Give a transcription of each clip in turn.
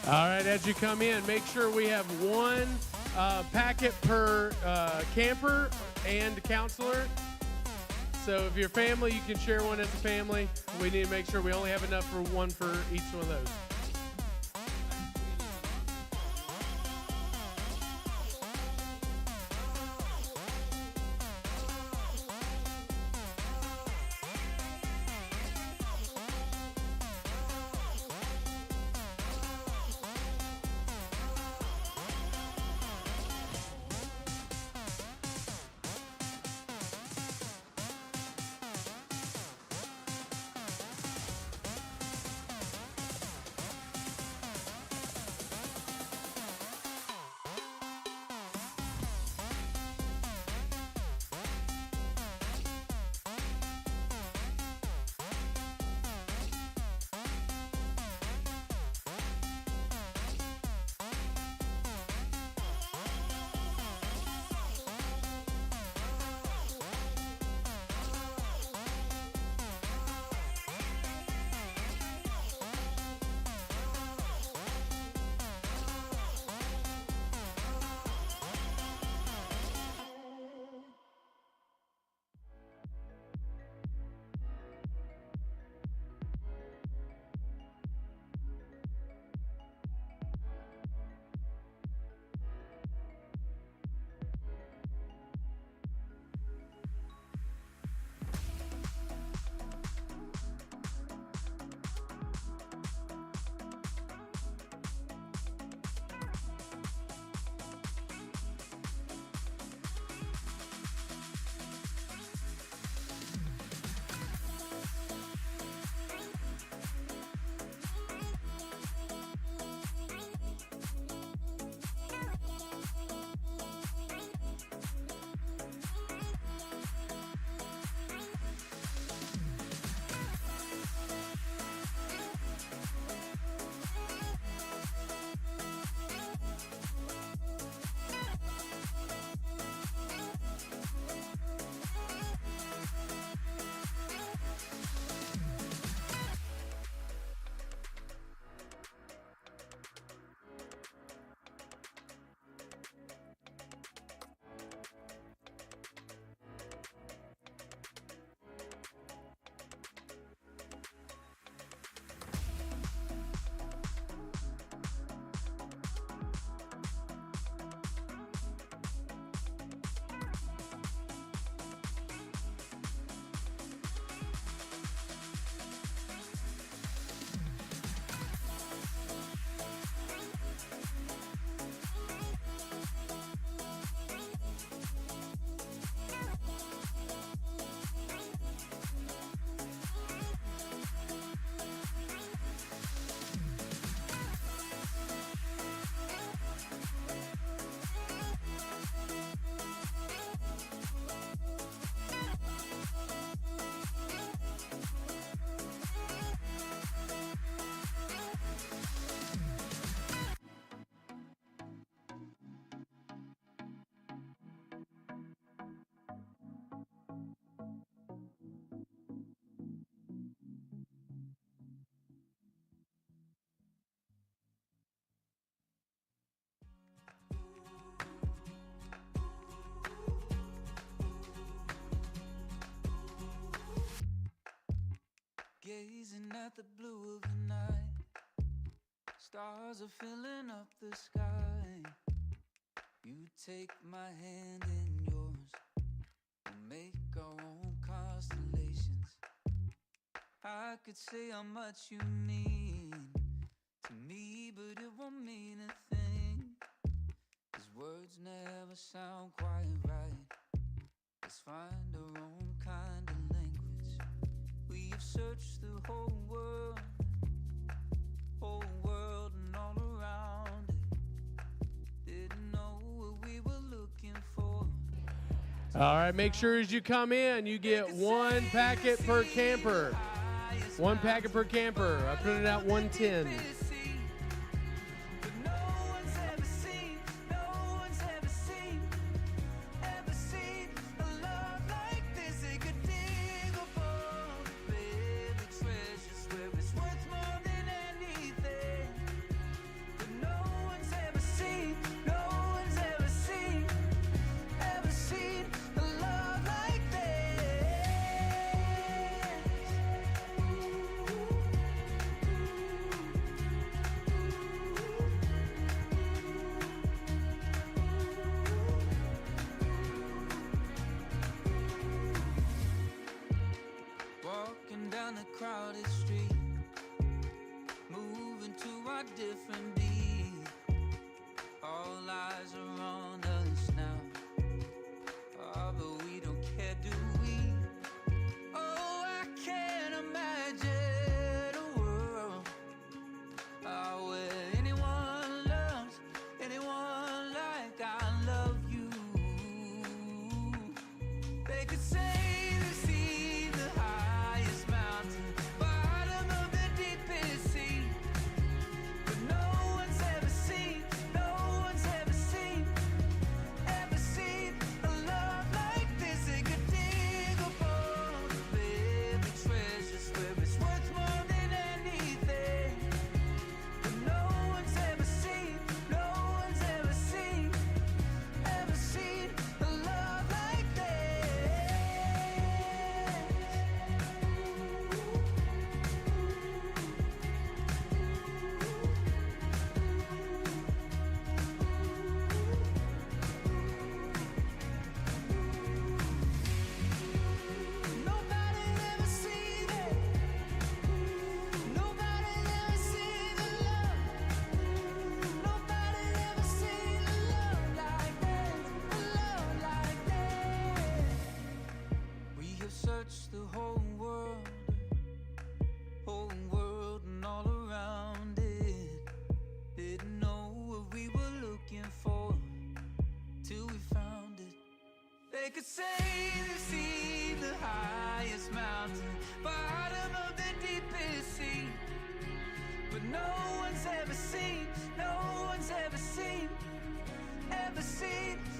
All right, as you come in, make sure we have one packet per camper and counselor. So if you're family, you can share one as a family. We need to make sure we only have enough for one for each one of those. Gazing at the blue of the night, stars are filling up the sky. You take my hand in yours, we'll make our own constellations. I could say how much you mean to me, but it won't mean a thing, 'cause words never sound quite right. Let's find our own kind of language. We've searched the whole world and all around it. Didn't know what we were looking for. All right, make sure as you come in, you get one packet per camper. One packet per camper. I printed out 110. Treasures where it's worth more than anything. crowded street, moving to our different beat. All eyes are on us now, oh, but we don't care, do we? Oh, I can't imagine a world where anyone loves anyone like I love you. They could say they've seen the highest mountain, bottom of the deepest sea, but no one's ever seen a love like this. They could dig up all the baby treasures where it's worth more than anything, but no one's ever seen a love like this. Nobody's ever seen it. Nobody's ever seen the love. Nobody's ever seen a love like this. A love like this. We have searched the whole world and all around it. Didn't know what we were looking for till we found it. They could say they've seen the highest mountain, bottom of the deepest sea, but no one's ever seen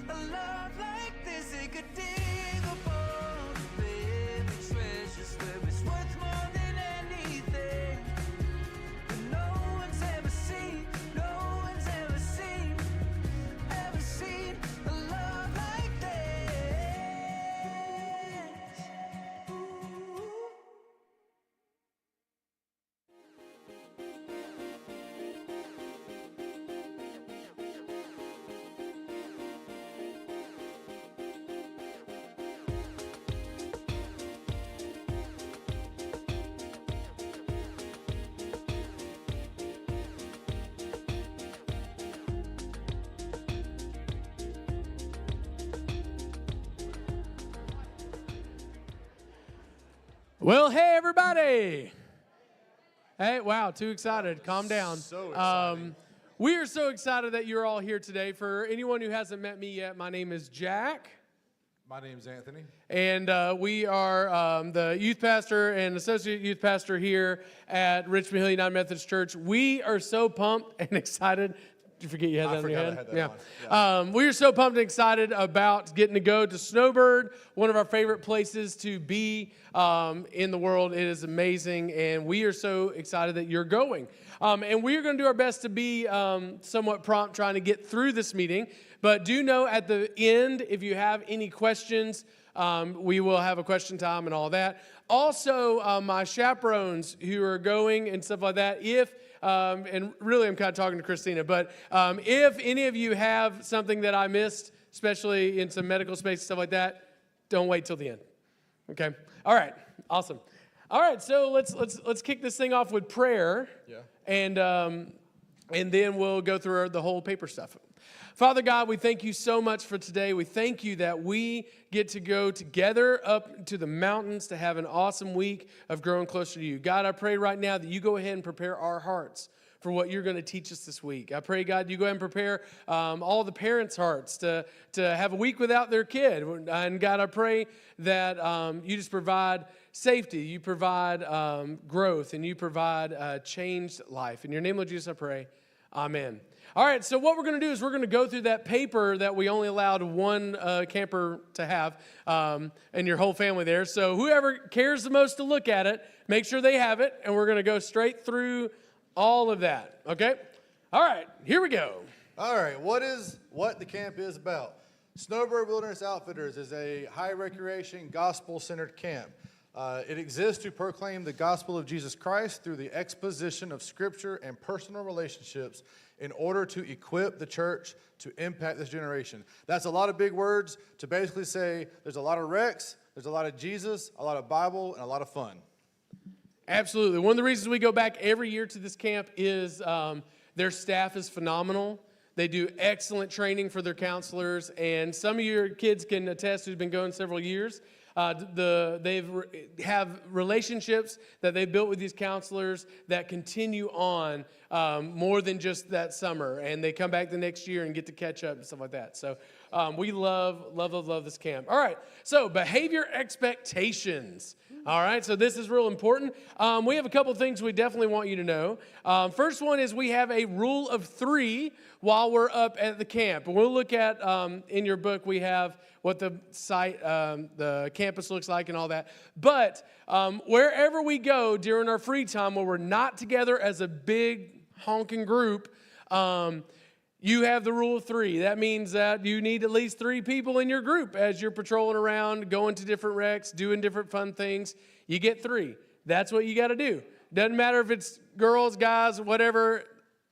a love like this. They could dig up all the baby treasures where it's worth more than anything, but no one's ever seen a love like this. Well, hey, everybody. Hey, wow, too excited. Calm down. So exciting. We are so excited that you're all here today. For anyone who hasn't met me yet, my name is Jack. My name's Anthony. And we are the youth pastor and associate youth pastor here at Richmond Hill United Methodist Church. We are so pumped and excited. Did you forget you had that on your head? I had that on. Yeah. We are so pumped and excited about getting to go to Snowbird, one of our favorite places to be in the world. It is amazing, and we are so excited that you're going. And we are going to do our best to be somewhat prompt trying to get through this meeting. But do know at the end, if you have any questions, we will have a question time and all that. Also, my chaperones who are going and stuff like that, and really I'm kind of talking to Christina, but if any of you have something that I missed, especially in some medical space, stuff like that, don't wait till the end. Okay? All right. Awesome. All right, so let's kick this thing off with prayer. Yeah. And then we'll go through the whole paper stuff. Father God, we thank you so much for today. We thank you that we get to go together up to the mountains to have an awesome week of growing closer to you. God, I pray right now that you go ahead and prepare our hearts for what you're going to teach us this week. I pray, God, you go ahead and prepare all the parents' hearts to have a week without their kid. And God, I pray that you just provide safety, you provide growth, and you provide changed life. In your name, Lord Jesus, I pray. Amen. All right, so what we're going to do is we're going to go through that paper that we only allowed one camper to have and your whole family there. So whoever cares the most to look at it, make sure they have it, and we're going to go straight through all of that, okay? All right, here we go. All right, what the camp is about? Snowbird Wilderness Outfitters is a high recreation, gospel-centered camp. It exists to proclaim the gospel of Jesus Christ through the exposition of Scripture and personal relationships in order to equip the church to impact this generation. That's a lot of big words to basically say there's a lot of Rex, there's a lot of Jesus, a lot of Bible, and a lot of fun. Absolutely. One of the reasons we go back every year to this camp is their staff is phenomenal. They do excellent training for their counselors, and some of your kids can attest who've been going several years. They have relationships that they've built with these counselors that continue on more than just that summer, and they come back the next year and get to catch up and stuff like that. So we love this camp. All right, so behavior expectations. All right, so this is real important. We have a couple things we definitely want you to know. First one is we have a rule of 3 while we're up at the camp. We'll look at, in your book, we have what the site, the campus looks like and all that. But wherever we go during our free time where we're not together as a big honking group, you have the rule of 3. That means that you need at least 3 people in your group as you're patrolling around, going to different wrecks, doing different fun things. You get 3. That's what you got to do. Doesn't matter if it's girls, guys, whatever,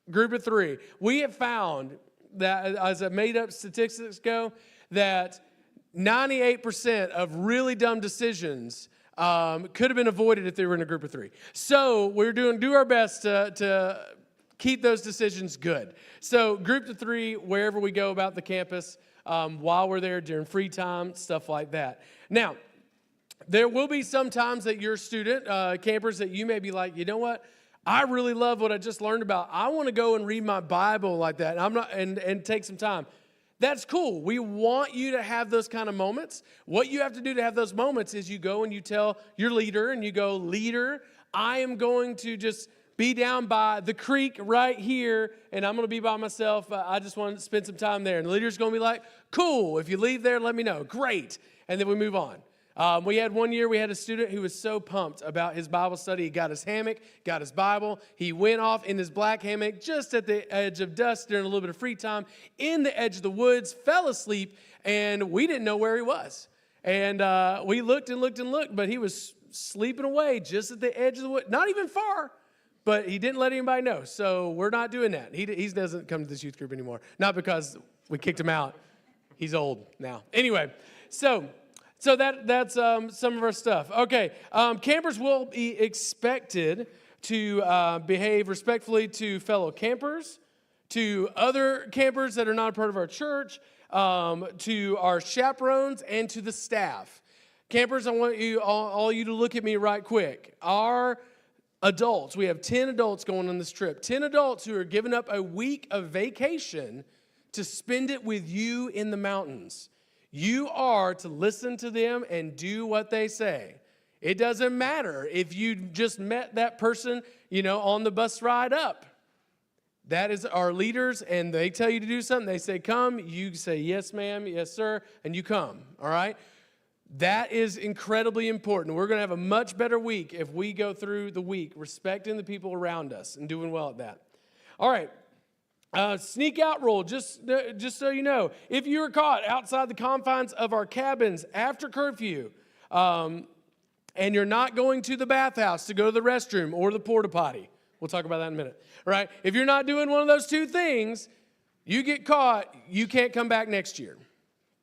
group of 3. We have found that, as a made-up statistics go, that 98% of really dumb decisions could have been avoided if they were in a group of 3. So we're do our best to keep those decisions good. So group of 3, wherever we go about the campus, while we're there during free time, stuff like that. Now, there will be some times that your student, campers, that you may be like, you know what? I really love what I just learned about. I want to go and read my Bible like that. And take some time. That's cool. We want you to have those kind of moments. What you have to do to have those moments is you go and you tell your leader, and you go, leader, I am going to just be down by the creek right here, and I'm going to be by myself. I just want to spend some time there. And the leader's going to be like, cool. If you leave there, let me know. Great. And then we move on. We had one year, we had a student who was so pumped about his Bible study. He got his hammock, got his Bible. He went off in his black hammock just at the edge of dusk during a little bit of free time in the edge of the woods, fell asleep, and we didn't know where he was. And we looked and looked and looked, but he was sleeping away just at the edge of the woods, not even far, but he didn't let anybody know. So we're not doing that. He doesn't come to this youth group anymore, not because we kicked him out. He's old now. Anyway, so that's some of our stuff. Okay, campers will be expected to behave respectfully to fellow campers, to other campers that are not a part of our church, to our chaperones, and to the staff. Campers, I want you all you to look at me right quick. Our adults, we have 10 adults going on this trip. 10 adults who are giving up a week of vacation to spend it with you in the mountains. You are to listen to them and do what they say. It doesn't matter if you just met that person, on the bus ride up. That is our leaders, and they tell you to do something. They say, come. You say, yes, ma'am, yes, sir, and you come, all right? That is incredibly important. We're going to have a much better week if we go through the week respecting the people around us and doing well at that. All right. Sneak out rule, just so you know. If you are caught outside the confines of our cabins after curfew, and you're not going to the bathhouse to go to the restroom or the porta potty, we'll talk about that in a minute, right? If you're not doing one of those 2 things, you get caught, you can't come back next year.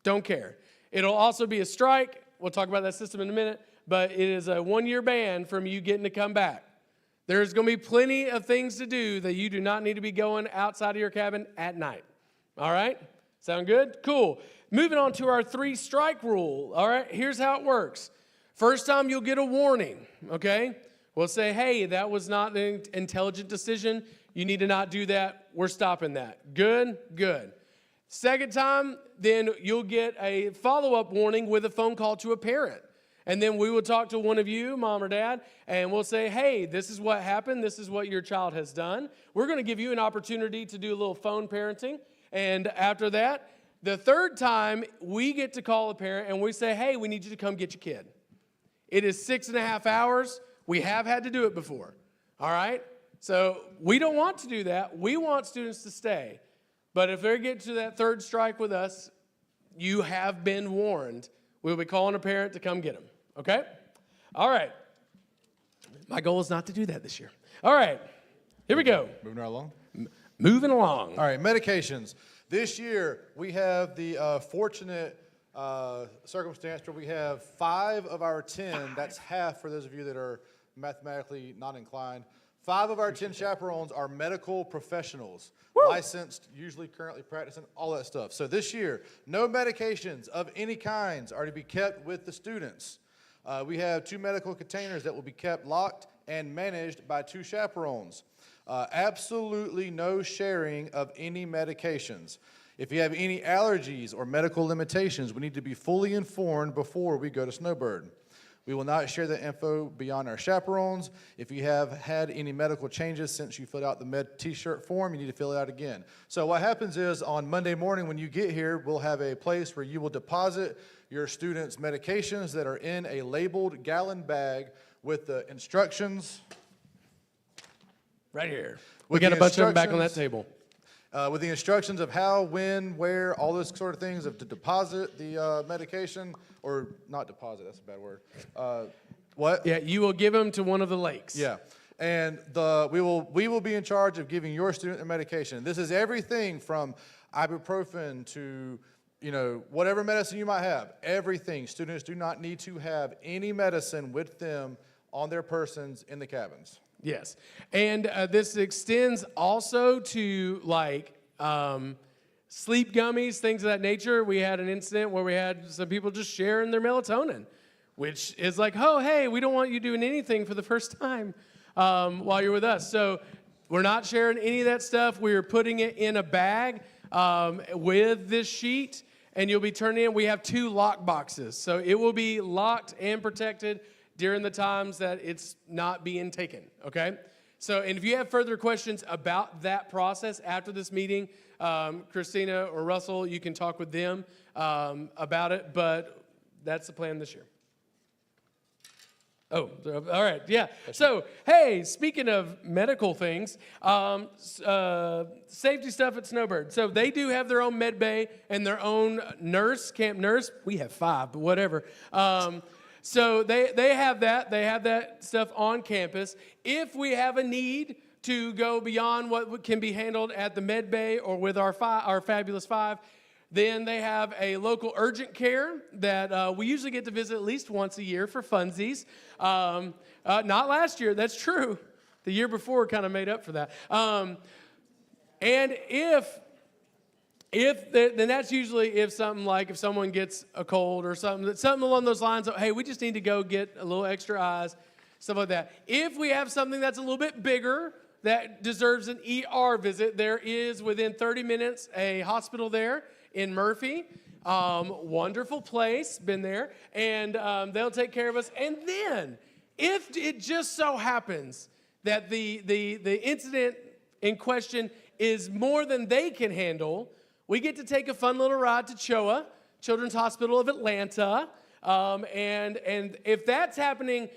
Don't care. It'll also be a strike. We'll talk about that system in a minute, but it is a 1-year ban from you getting to come back. There's going to be plenty of things to do that you do not need to be going outside of your cabin at night. All right? Sound good? Cool. Moving on to our 3 strike rule. All right? Here's how it works. First time you'll get a warning, okay? We'll say, hey, that was not an intelligent decision. You need to not do that. We're stopping that. Good? Good. Second time, then you'll get a follow-up warning with a phone call to a parent. And then we will talk to one of you, mom or dad, and we'll say, hey, this is what happened. This is what your child has done. We're going to give you an opportunity to do a little phone parenting. And after that, the third time, we get to call a parent and we say, hey, we need you to come get your kid. It is 6.5 hours. We have had to do it before. All right? So we don't want to do that. We want students to stay. But if they get to that third strike with us, you have been warned. We'll be calling a parent to come get them. Okay? All right. My goal is not to do that this year. All right. Here we go. Moving right along. Moving along. All right, medications. This year, we have the fortunate circumstance where we have 5 of our 10, that's half for those of you that are mathematically not inclined. 5 of our 10 chaperones are medical professionals, licensed, usually currently practicing, all that stuff. So this year, no medications of any kinds are to be kept with the students. We have 2 medical containers that will be kept locked and managed by 2 chaperones. Absolutely no sharing of any medications. If you have any allergies or medical limitations, we need to be fully informed before we go to Snowbird. We will not share the info beyond our chaperones. If you have had any medical changes since you filled out the med t-shirt form, you need to fill it out again. So what happens is on Monday morning when you get here, we'll have a place where you will deposit your students' medications that are in a labeled gallon bag with the instructions. Right here. We got a bunch of them back on that table. With the instructions of how, when, where, all those sort of things of to deposit the medication, or not deposit, that's a bad word. What? Yeah, you will give them to one of the lakes. Yeah, and we will be in charge of giving your student their medication. This is everything from ibuprofen to, you know, whatever medicine you might have. Everything. Students do not need to have any medicine with them on their persons in the cabins. Yes, and this extends also to like sleep gummies, things of that nature. We had an incident where we had some people just sharing their melatonin, which is like, oh, hey, we don't want you doing anything for the first time while you're with us. So we're not sharing any of that stuff. We're putting it in a bag with this sheet, and you'll be turning in. We have 2 lock boxes, so it will be locked and protected during the times that it's not being taken, okay? So, and if you have further questions about that process after this meeting, Christina or Russell, you can talk with them about it, but that's the plan this year. Oh, all right, yeah. So, hey, speaking of medical things, safety stuff at Snowbird. So they do have their own med bay and their own nurse, camp nurse. We have 5, but whatever. So they have that. They have that stuff on campus. If we have a need to go beyond what can be handled at the med bay or with our Fabulous 5, then they have a local urgent care that we usually get to visit at least once a year for funsies. Not last year, that's true. The year before kind of made up for that. And then that's usually if someone gets a cold or something along those lines of, hey, we just need to go get a little extra eyes, stuff like that. If we have something that's a little bit bigger that deserves an ER visit, there is within 30 minutes a hospital there in Murphy. Wonderful place, been there, and they'll take care of us. And then, if it just so happens that the incident in question is more than they can handle, we get to take a fun little ride to CHOA, Children's Hospital of Atlanta, and if that's happening,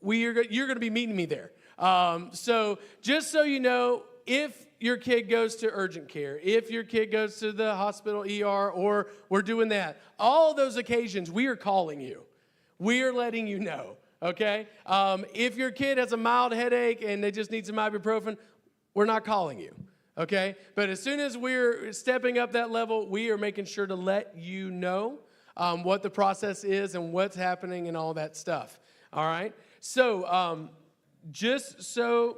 you're going to be meeting me there. So just so you know, if your kid goes to urgent care, if your kid goes to the hospital ER, or we're doing that, all those occasions, we are calling you. We are letting you know, okay? If your kid has a mild headache and they just need some ibuprofen, we're not calling you. Okay, but as soon as we're stepping up that level, we are making sure to let you know what the process is and what's happening and all that stuff. All right, so just so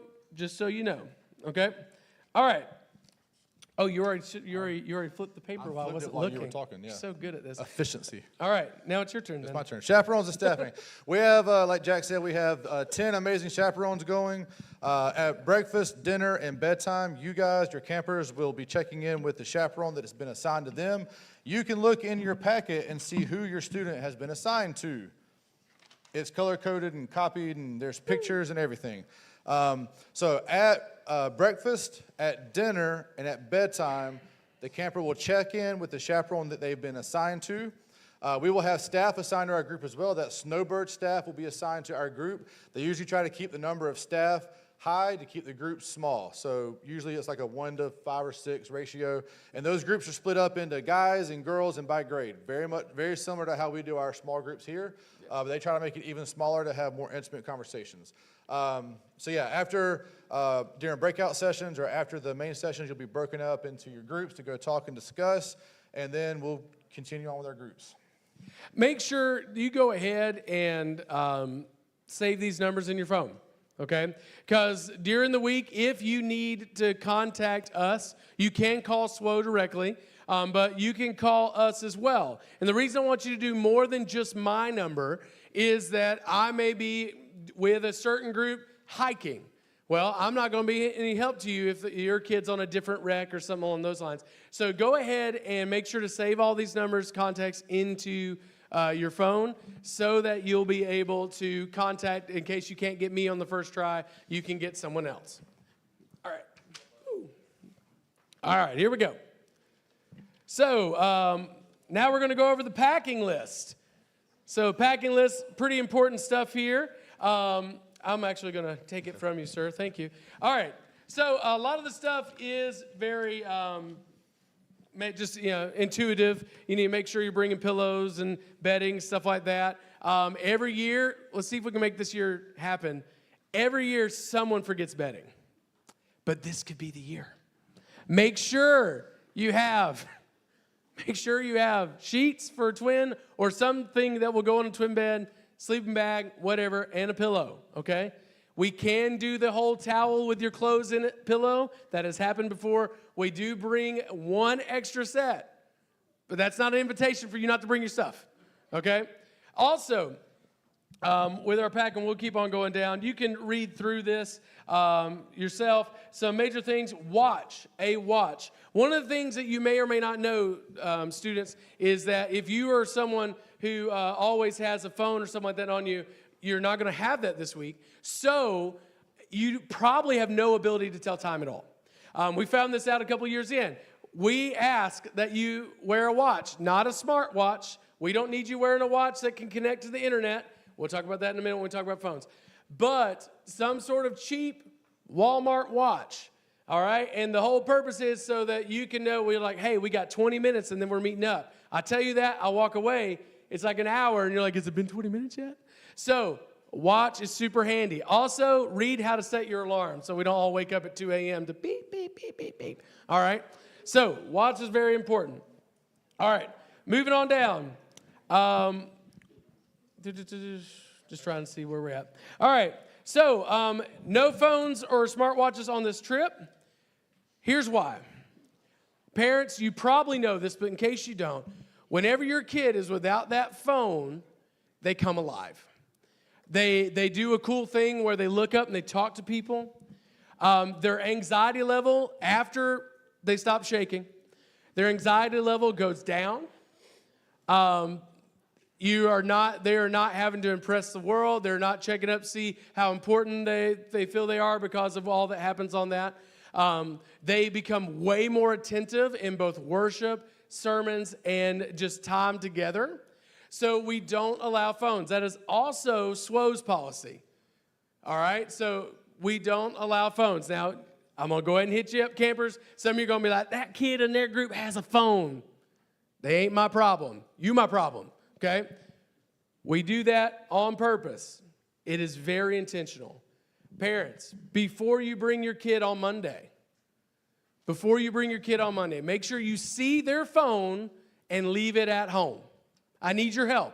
you know. Okay, all right. Oh, you already flipped the paper while I wasn't looking. You were talking, yeah. So good at this. Efficiency. All right, now it's your turn. It's my turn. Chaperones and staffing. We have, like Jack said, we have 10 amazing chaperones going. At breakfast, dinner, and bedtime, you guys, your campers, will be checking in with the chaperone that has been assigned to them. You can look in your packet and see who your student has been assigned to. It's color-coded and copied, and there's pictures and everything. So at breakfast, at dinner, and at bedtime, the camper will check in with the chaperone that they've been assigned to. We will have staff assigned to our group as well. That Snowbird staff will be assigned to our group. They usually try to keep the number of staff high to keep the groups small. So usually it's like a 1 to 5 or 6 ratio. And those groups are split up into guys and girls and by grade. Very similar to how we do our small groups here. But they try to make it even smaller to have more intimate conversations. So yeah, after during breakout sessions or after the main sessions, you'll be broken up into your groups to go talk and discuss, and then we'll continue on with our groups. Make sure you go ahead and save these numbers in your phone, okay? Because during the week, if you need to contact us, you can call SWO directly, but you can call us as well. And the reason I want you to do more than just my number is that I may be with a certain group hiking. Well, I'm not going to be any help to you if your kid's on a different rec or something along those lines. So go ahead and make sure to save all these numbers, contacts into your phone so that you'll be able to contact, in case you can't get me on the first try, you can get someone else. All right. Ooh. All right, here we go. So now we're going to go over the packing list. So packing list, pretty important stuff here. I'm actually going to take it from you, sir. Thank you. All right. So a lot of the stuff is very just intuitive. You need to make sure you're bringing pillows and bedding, stuff like that. Every year, let's see if we can make this year happen. Every year, someone forgets bedding. But this could be the year. Make sure you have sheets for a twin or something that will go on a twin bed, sleeping bag, whatever, and a pillow, okay? We can do the whole towel with your clothes in it pillow. That has happened before. We do bring one extra set, but that's not an invitation for you not to bring your stuff, okay? Also, with our pack, and we'll keep on going down, you can read through this yourself. Some major things, a watch. One of the things that you may or may not know, students, is that if you are someone who always has a phone or something like that on you, you're not going to have that this week. So you probably have no ability to tell time at all. We found this out a couple years in. We ask that you wear a watch, not a smart watch. We don't need you wearing a watch that can connect to the internet. We'll talk about that in a minute when we talk about phones. But some sort of cheap Walmart watch, all right? And the whole purpose is so that you can know, we're like, hey, we got 20 minutes and then we're meeting up. I tell you that, I walk away, it's like an hour, and you're like, has it been 20 minutes yet? So watch is super handy. Also, read how to set your alarm so we don't all wake up at 2 a.m. to beep, beep, beep, beep, beep. All right? So watch is very important. All right, moving on down. Just trying to see where we're at. All right, so no phones or smartwatches on this trip. Here's why. Parents, you probably know this, but in case you don't, whenever your kid is without that phone, they come alive. They do a cool thing where they look up and they talk to people. Their anxiety level, after they stop shaking, their anxiety level goes down. They are not having to impress the world. They're not checking up to see how important they feel they are because of all that happens on that. They become way more attentive in both worship, sermons, and just time together. So we don't allow phones. That is also SWO's policy. All right? So we don't allow phones. Now, I'm going to go ahead and hit you up, campers. Some of you are going to be like, that kid in their group has a phone. They ain't my problem. You my problem. Okay? We do that on purpose. It is very intentional. Parents, before you bring your kid on Monday, make sure you see their phone and leave it at home. I need your help.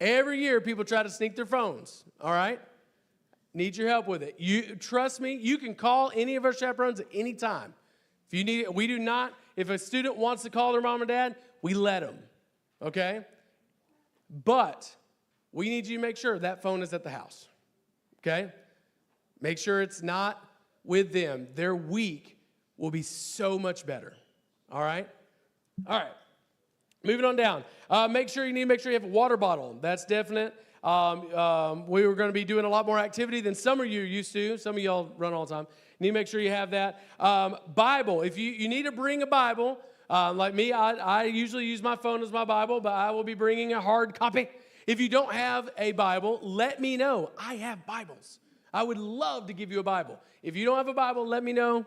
Every year, people try to sneak their phones, all right? Need your help with it. You trust me, you can call any of our chaperones at any time. If you need it, we do not. If a student wants to call their mom or dad, we let them, okay? But we need you to make sure that phone is at the house, okay? Make sure it's not with them. Their week will be so much better, all right? All right, moving on down. Make sure you have a water bottle. That's definite. We were going to be doing a lot more activity than some of you are used to. Some of y'all run all the time. You need to make sure you have that. Bible. If you need to bring a Bible, like me, I usually use my phone as my Bible, but I will be bringing a hard copy. If you don't have a Bible, let me know. I have Bibles. I would love to give you a Bible. If you don't have a Bible, let me know.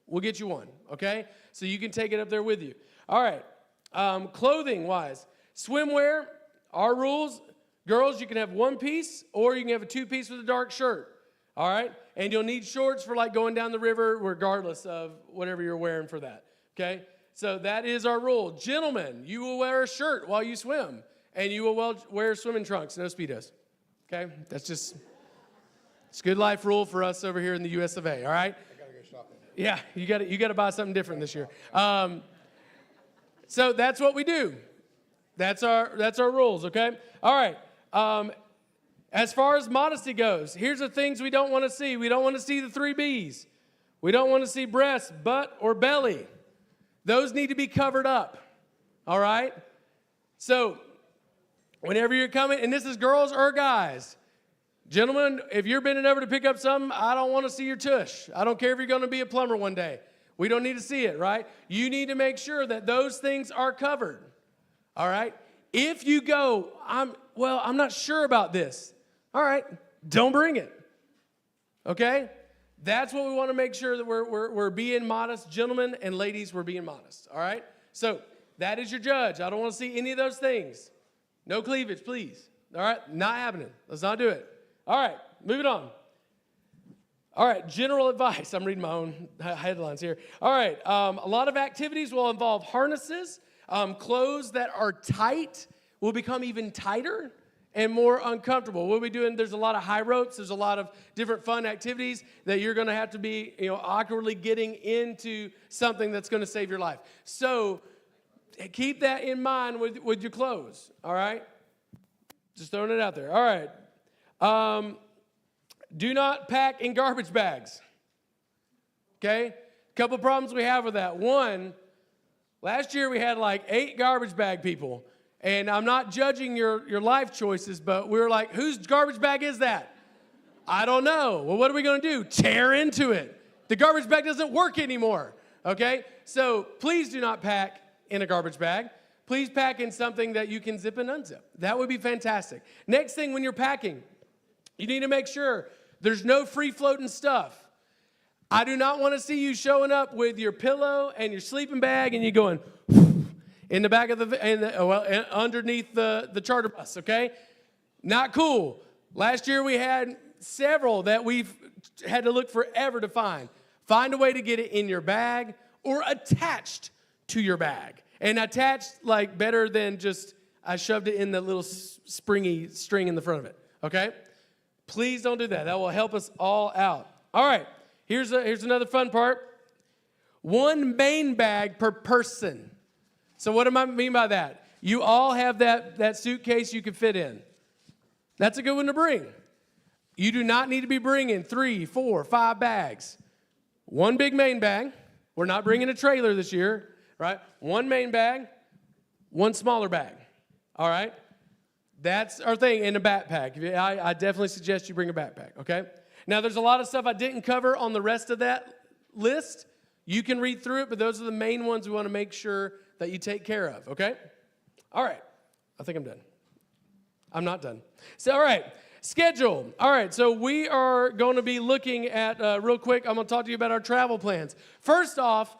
We'll get you one, okay? So you can take it up there with you. All right. Clothing-wise, swimwear, our rules, girls, you can have one piece or you can have a two-piece with a dark shirt, all right? And you'll need shorts for like going down the river regardless of whatever you're wearing for that, okay? So that is our rule. Gentlemen, you will wear a shirt while you swim, and you will wear swimming trunks, no Speedos, okay? That's just It's good life rule for us over here in the US of A, all right? I gotta go shopping. Yeah, you got to buy something different this year. So that's what we do. That's our rules, okay? All right. As far as modesty goes, here's the things we don't want to see. We don't want to see the 3 B's. We don't want to see breasts, butt, or belly. Those need to be covered up, all right? So whenever you're coming, and this is girls or guys, gentlemen, if you're bending over to pick up something, I don't want to see your tush. I don't care if you're going to be a plumber one day. We don't need to see it, right? You need to make sure that those things are covered, all right? If you go, I'm not sure about this. All right, don't bring it, okay? That's what we want to make sure that we're being modest. Gentlemen and ladies, we're being modest, all right? So that is your judge. I don't want to see any of those things. No cleavage, please, all right? Not happening. Let's not do it. All right, moving on. All right, general advice. I'm reading my own headlines here. All right, a lot of activities will involve harnesses. Clothes that are tight will become even tighter and more uncomfortable. What we're doing, there's a lot of high ropes. There's a lot of different fun activities that you're going to have to be, awkwardly getting into something that's going to save your life. So keep that in mind with your clothes, all right? Just throwing it out there. All right. Do not pack in garbage bags, okay? A couple problems we have with that. One, last year we had like 8 garbage bag people. And I'm not judging your life choices, but we were like, whose garbage bag is that? I don't know. Well, what are we going to do? Tear into it. The garbage bag doesn't work anymore, okay? So please do not pack in a garbage bag. Please pack in something that you can zip and unzip. That would be fantastic. Next thing, when you're packing, you need to make sure there's no free-floating stuff. I do not want to see you showing up with your pillow and your sleeping bag and you going in the back of underneath the charter bus, okay? Not cool. Last year we had several that we've had to look forever to find. Find a way to get it in your bag or attached to your bag. And attached, like, better than just I shoved it in the little springy string in the front of it, okay? Please don't do that. That will help us all out. All right, here's another fun part. 1 main bag per person. So what do I mean by that? You all have that suitcase you can fit in. That's a good one to bring. You do not need to be bringing 3, 4, 5 bags. 1 big main bag. We're not bringing a trailer this year, right? 1 main bag, 1 smaller bag, all right? That's our thing in a backpack. I definitely suggest you bring a backpack, okay? Now, there's a lot of stuff I didn't cover on the rest of that list. You can read through it, but those are the main ones we want to make sure that you take care of, okay? All right. I think I'm done. I'm not done. So, all right. Schedule. All right. So we are going to be looking at, real quick, I'm going to talk to you about our travel plans. First off,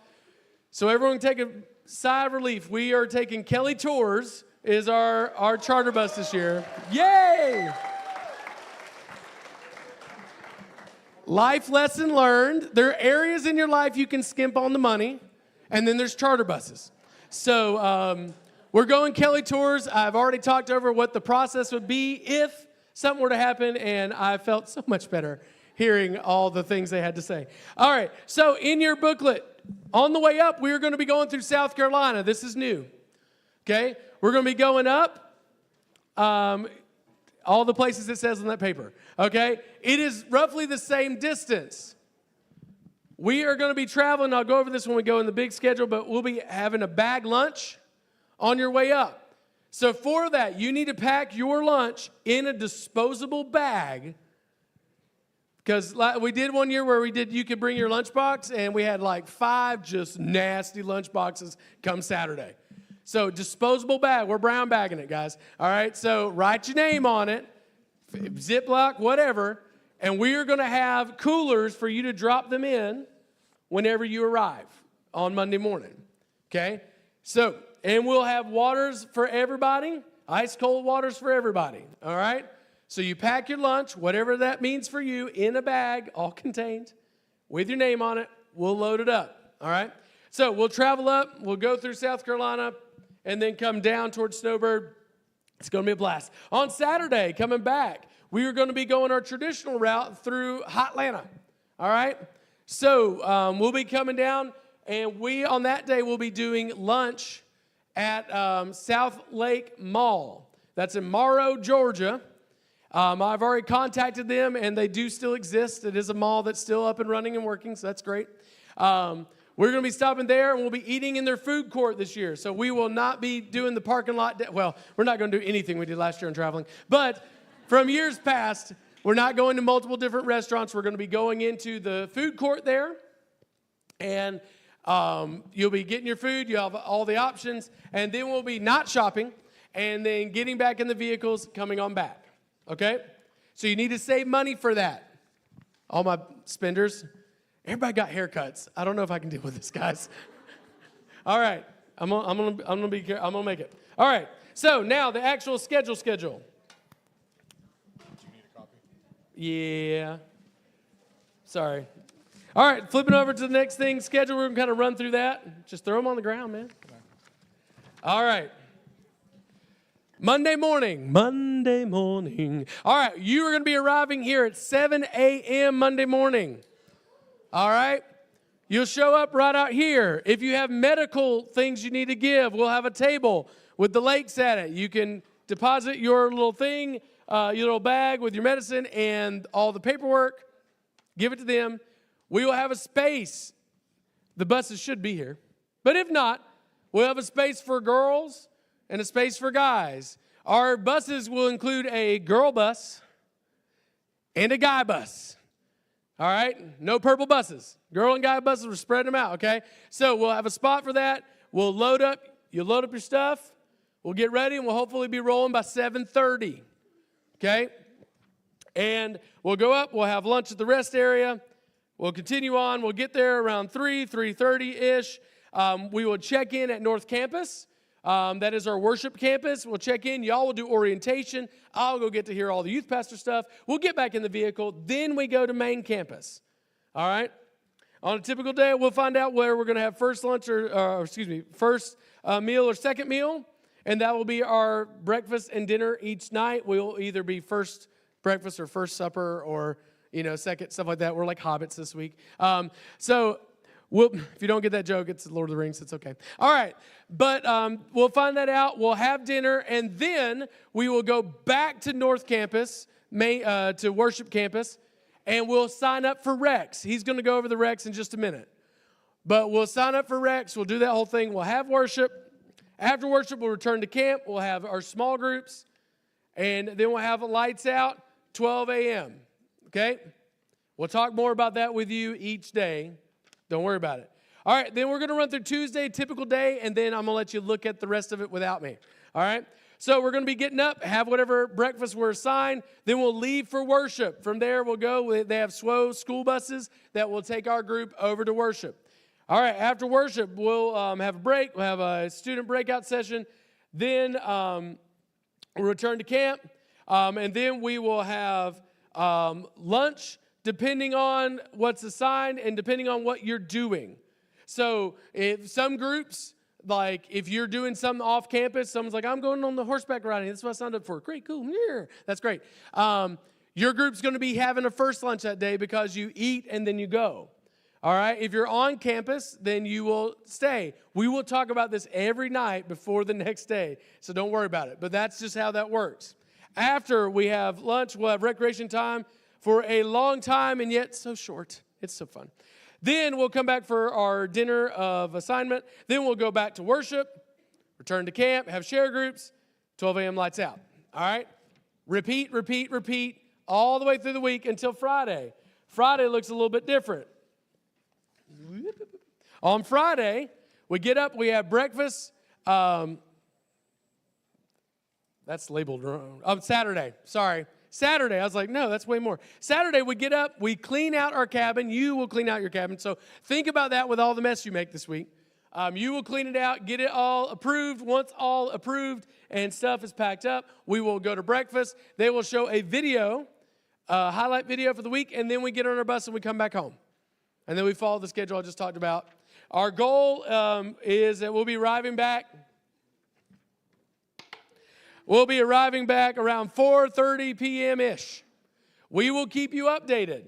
so everyone take a sigh of relief. We are taking Kelly Tours is our charter bus this year. Yay! Life lesson learned. There are areas in your life you can skimp on the money, and then there's charter buses. So we're going Kelly Tours. I've already talked over what the process would be if something were to happen, and I felt so much better hearing all the things they had to say. All right, so in your booklet, on the way up, we're going to be going through South Carolina. This is new, okay? We're going to be going up all the places it says on that paper, okay? It is roughly the same distance. We are going to be traveling. I'll go over this when we go in the big schedule, but we'll be having a bag lunch on your way up. So for that, you need to pack your lunch in a disposable bag, because we did one year where you could bring your lunchbox, and we had like 5 just nasty lunchboxes come Saturday. So disposable bag. We're brown bagging it, guys. All right, so write your name on it, Ziploc, whatever, and we are going to have coolers for you to drop them in whenever you arrive on Monday morning, okay? So, and we'll have waters for everybody, ice cold waters for everybody, all right? So you pack your lunch, whatever that means for you, in a bag, all contained, with your name on it. We'll load it up, all right? So we'll travel up, we'll go through South Carolina, and then come down towards Snowbird. It's going to be a blast. On Saturday, coming back, we are going to be going our traditional route through Hotlanta. All right? So we'll be coming down, and we, on that day, will be doing lunch at South Lake Mall. That's in Morrow, Georgia. I've already contacted them, and they do still exist. It is a mall that's still up and running and working, so that's great. We're going to be stopping there, and we'll be eating in their food court this year. So we will not be doing the parking lot. Well, we're not going to do anything we did last year in traveling. But from years past, we're not going to multiple different restaurants. We're going to be going into the food court there, and you'll be getting your food. You'll have all the options, and then we'll be not shopping and then getting back in the vehicles, coming on back. Okay? So you need to save money for that. All my spenders, everybody got haircuts. I don't know if I can deal with this, guys. All right. I'm gonna be careful. I'm gonna make it. All right. So now the actual schedule. Do you need a copy? Yeah. Sorry. All right. Flipping over to the next thing, schedule. We're gonna kind of run through that. Just throw them on the ground, man. All right. Monday morning. All right, you are going to be arriving here at 7 a.m. Monday morning. All right? You'll show up right out here. If you have medical things you need to give, we'll have a table with the lakes at it. You can deposit your little thing, your little bag with your medicine and all the paperwork. Give it to them. We will have a space. The buses should be here. But if not, we'll have a space for girls and a space for guys. Our buses will include a girl bus and a guy bus. All right? No purple buses. Girl and guy buses, we're spreading them out, okay? So we'll have a spot for that. We'll load up. You'll load up your stuff. We'll get ready, and we'll hopefully be rolling by 7:30, okay? And we'll go up. We'll have lunch at the rest area. We'll continue on. We'll get there around 3:30-ish. We will check in at North Campus. That is our worship campus. We'll check in. Y'all will do orientation. I'll go get to hear all the youth pastor stuff. We'll get back in the vehicle. Then we go to main campus. All right? On a typical day, we'll find out where we're going to have first lunch first meal or second meal. And that will be our breakfast and dinner each night. We'll either be first breakfast or first supper or, second, stuff like that. We're like hobbits this week. If you don't get that joke, it's Lord of the Rings. It's okay. All right. But we'll find that out. We'll have dinner, and then we will go back to North Campus, to worship campus, and we'll sign up for Rex. He's going to go over the Rex in just a minute. But we'll sign up for Rex. We'll do that whole thing. We'll have worship. After worship, we'll return to camp. We'll have our small groups, and then we'll have lights out, 12 a.m., okay? We'll talk more about that with you each day. Don't worry about it. All right, then we're going to run through Tuesday, typical day, and then I'm going to let you look at the rest of it without me. All right? So we're going to be getting up, have whatever breakfast we're assigned, then we'll leave for worship. From there, we'll go. They have SWO school buses that will take our group over to worship. All right, after worship, we'll have a break. We'll have a student breakout session. Then we'll return to camp, and then we will have lunch, depending on what's assigned and depending on what you're doing. So if some groups, like if you're doing something off campus, someone's like, I'm going on the horseback riding. That's what I signed up for. Great, cool. Yeah, that's great. Your group's going to be having a first lunch that day because you eat and then you go. All right? If you're on campus, then you will stay. We will talk about this every night before the next day, so don't worry about it. But that's just how that works. After we have lunch, we'll have recreation time for a long time and yet so short. It's so fun. Then we'll come back for our dinner of assignment. Then we'll go back to worship, return to camp, have share groups, 12 a.m. lights out. All right? Repeat all the way through the week until Friday. Friday looks a little bit different. On Friday, we get up, we have breakfast. That's labeled wrong. Saturday, sorry. Saturday, I was like, no, that's way more. Saturday, we get up, we clean out our cabin. You will clean out your cabin. So think about that with all the mess you make this week. You will clean it out, get it all approved. Once all approved and stuff is packed up, we will go to breakfast. They will show a video, highlight video for the week, and then we get on our bus and we come back home. And then we follow the schedule I just talked about. Our goal is that we'll be arriving back We'll be arriving back around 4:30 p.m.-ish. We will keep you updated.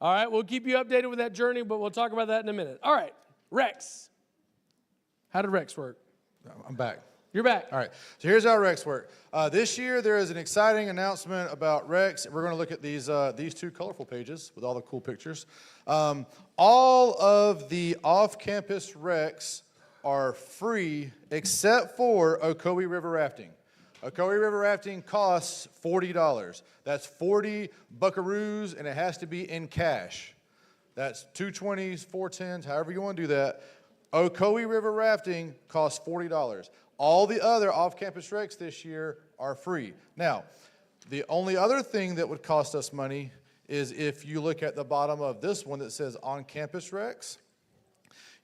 All right, we'll keep you updated with that journey, but we'll talk about that in a minute. All right, Rex. How did Rex work? I'm back. You're back. All right, so here's how Rex work. This year, there is an exciting announcement about Rex. We're going to look at these two colorful pages with all the cool pictures. All of the off-campus Rex are free except for Ocoee River Rafting. Ocoee River Rafting costs $40. That's 40 buckaroos, and it has to be in cash. That's 220s, 410s, however you want to do that. Ocoee River Rafting costs $40. All the other off-campus Rex this year are free. Now, the only other thing that would cost us money is if you look at the bottom of this one that says on-campus Rex.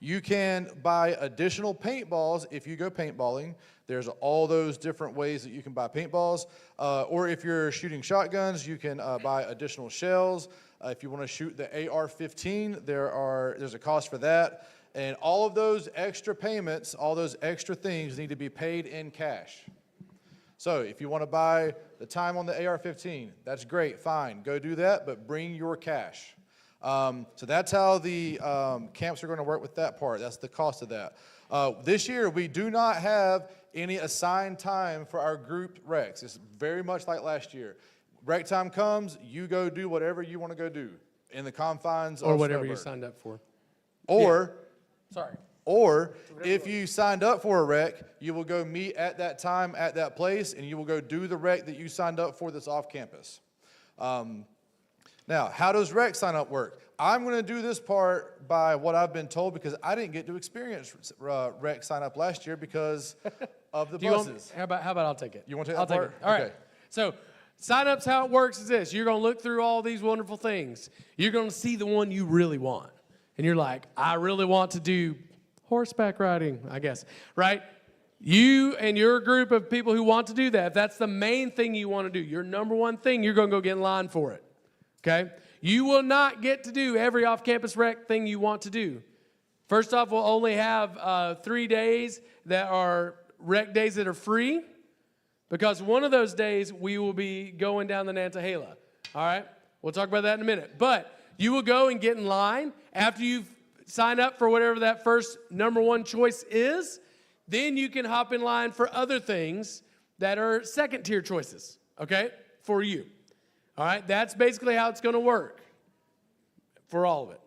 You can buy additional paintballs if you go paintballing. There's all those different ways that you can buy paintballs. Or if you're shooting shotguns, you can buy additional shells. If you want to shoot the AR-15, there's a cost for that. And all of those extra payments, all those extra things need to be paid in cash. So if you want to buy the time on the AR-15, that's great, fine. Go do that, but bring your cash. So that's how the camps are going to work with that part. That's the cost of that. This year, we do not have any assigned time for our grouped Rex. It's very much like last year. Rec time comes, you go do whatever you want to go do in the confines of Or whatever Snowbird. you signed up for. Or... Yeah. Sorry. Or if you signed up for a rec, you will go meet at that time at that place, and you will go do the rec that you signed up for that's off campus. Now, how does rec sign up work? I'm going to do this part by what I've been told because I didn't get to experience rec sign up last year because of the buses. How about I'll take it? You want to take I'll that part? Take it. All right. Okay. So sign-ups, how it works is this. You're going to look through all these wonderful things. You're going to see the one you really want. And you're like, I really want to do horseback riding, I guess, right? You and your group of people who want to do that, if that's the main thing you want to do, your number one thing, you're going to go get in line for it, okay? You will not get to do every off-campus rec thing you want to do. First off, we'll only have 3 days that are rec days that are free because one of those days we will be going down the Nantahala, all right? We'll talk about that in a minute. But you will go and get in line after you've signed up for whatever that first number one choice is. Then you can hop in line for other things that are second-tier choices, okay, for you. All right, that's basically how it's going to work for all of it.